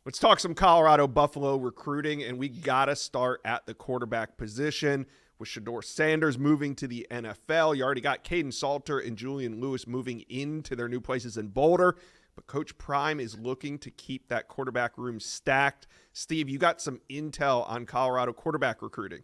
Let's talk some Colorado Buffalo recruiting, and we got to start at the quarterback position with Deion Sanders moving to the NFL. You already got Caden Salter and Julian Lewis moving into their new places in Boulder, but Coach Prime is looking to keep that quarterback room stacked. Steve, you got some intel on Colorado quarterback recruiting.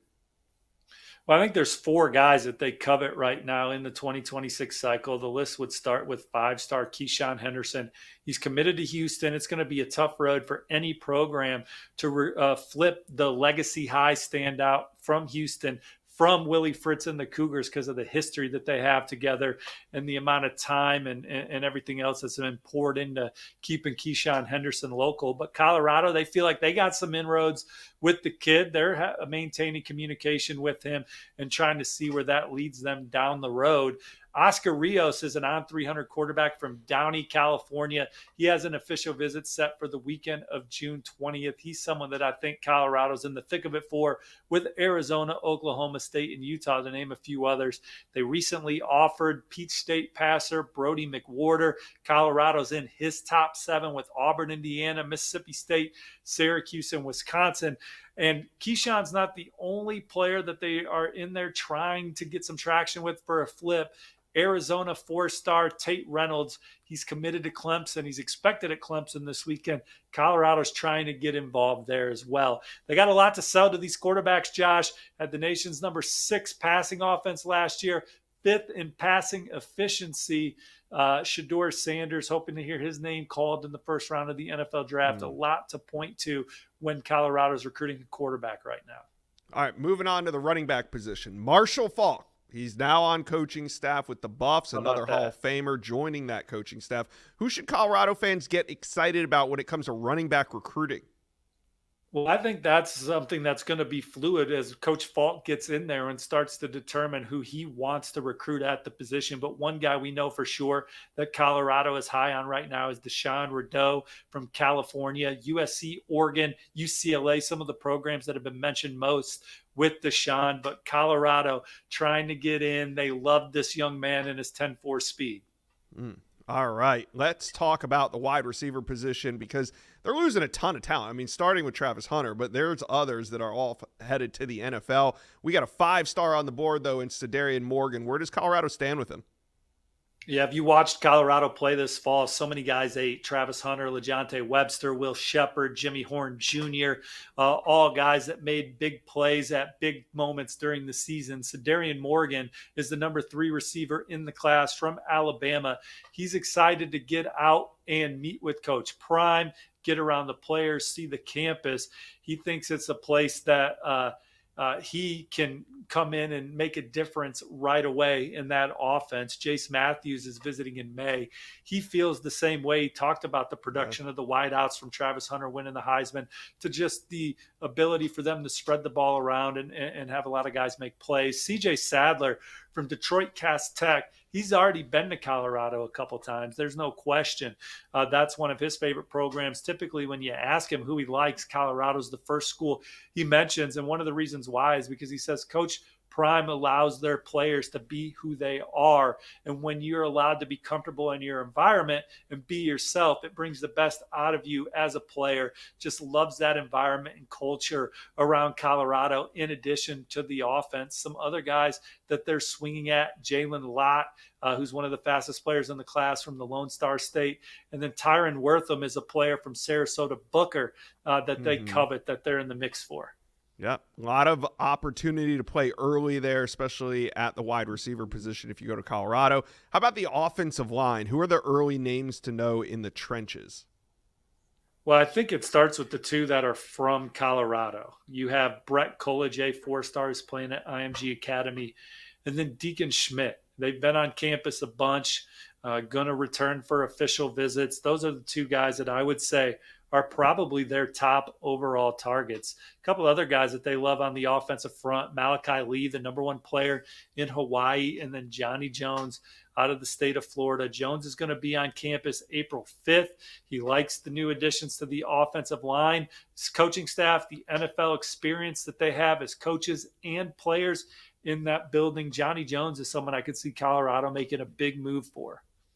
Well, I think there's four guys that they covet right now in the 2026 cycle. The list would start with five-star Keyshawn Henderson. He's committed to Houston. It's going to be a tough road for any program to flip the legacy high standout from Houston, from Willie Fritz and the Cougars, because of the history that they have together and the amount of time and everything else that's been poured into keeping Keyshawn Henderson local. But Colorado, they feel like they got some inroads with the kid. They're maintaining communication with him and trying to see where that leads them down the road. Oscar Rios is an on-300 quarterback from Downey, California. He has an official visit set for the weekend of June 20th. He's someone that I think Colorado's in the thick of it for, with Arizona, Oklahoma State, and Utah, to name a few others. They recently offered Peach State passer Brody McWhorter. Colorado's in his top 7 with Auburn, Indiana, Mississippi State, Syracuse, and Wisconsin. And Keyshawn's not the only player that they are in there trying to get some traction with for a flip. Arizona 4-star Tate Reynolds, he's committed to Clemson. He's expected at Clemson this weekend. Colorado's trying to get involved there as well. They got a lot to sell to these quarterbacks, Josh. Had the nation's number 6 passing offense last year, 5th in passing efficiency. Deion Sanders, hoping to hear his name called in the first round of the NFL draft. A lot to point to when Colorado's recruiting a quarterback right now. All right, moving on to the running back position. Marshall Faulk. He's now on coaching staff with the Buffs, another Hall of Famer joining that coaching staff. Who should Colorado fans get excited about when it comes to running back recruiting? Well, I think that's something that's going to be fluid as Coach Falk gets in there and starts to determine who he wants to recruit at the position. But one guy we know for sure that Colorado is high on right now is Deshaun Rideau from California, USC, Oregon, UCLA, some of the programs that have been mentioned most with Deshaun. But Colorado trying to get in. They love this young man and his 10-4 speed. All right, let's talk about the wide receiver position because they're losing a ton of talent. I mean, starting with Travis Hunter, but there's others that are all headed to the NFL. We got a 5-star on the board, though, in Cedarian Morgan. Where does Colorado stand with him? Yeah, if you watched Colorado play this fall, so many guys ate. Travis Hunter, LeJohntay Webster, Will Shepard, Jimmy Horn Jr., all guys that made big plays at big moments during the season. Cedarian Morgan is the number 3 receiver in the class from Alabama. He's excited to get out and meet with Coach Prime, get around the players, see the campus. He thinks it's a place that he can come in and make a difference right away in that offense. Jace Matthews is visiting in May. He feels the same way. He talked about the production of the wideouts from Travis Hunter winning the Heisman to just the ability for them to spread the ball around and have a lot of guys make plays. CJ Sadler from Detroit Cass Tech, he's already been to Colorado a couple times. There's no question. That's one of his favorite programs. Typically, when you ask him who he likes, Colorado's the first school he mentions. And one of the reasons why is because he says Coach Prime allows their players to be who they are. And when you're allowed to be comfortable in your environment and be yourself, it brings the best out of you as a player. Just loves that environment and culture around Colorado, in addition to the offense. Some other guys that they're swinging at, Jalen Lott, who's one of the fastest players in the class from the Lone Star State. And then Tyron Wortham is a player from Sarasota Booker that they covet, that they're in the mix for. Yeah, a lot of opportunity to play early there, especially at the wide receiver position if you go to Colorado. How about the offensive line? Who are the early names to know in the trenches? Well, I think it starts with the 2 that are from Colorado. You have Brett Collegier, 4 stars playing at IMG Academy, and then Deacon Schmidt. They've been on campus a bunch, going to return for official visits. Those are the 2 guys that I would say are probably their top overall targets. A couple other guys that they love on the offensive front, Malachi Lee, the number 1 player in Hawaii, and then Johnny Jones out of the state of Florida. Jones is going to be on campus April 5th. He likes the new additions to the offensive line, his coaching staff, the NFL experience that they have as coaches and players in that building. Johnny Jones is someone I could see Colorado making a big move for.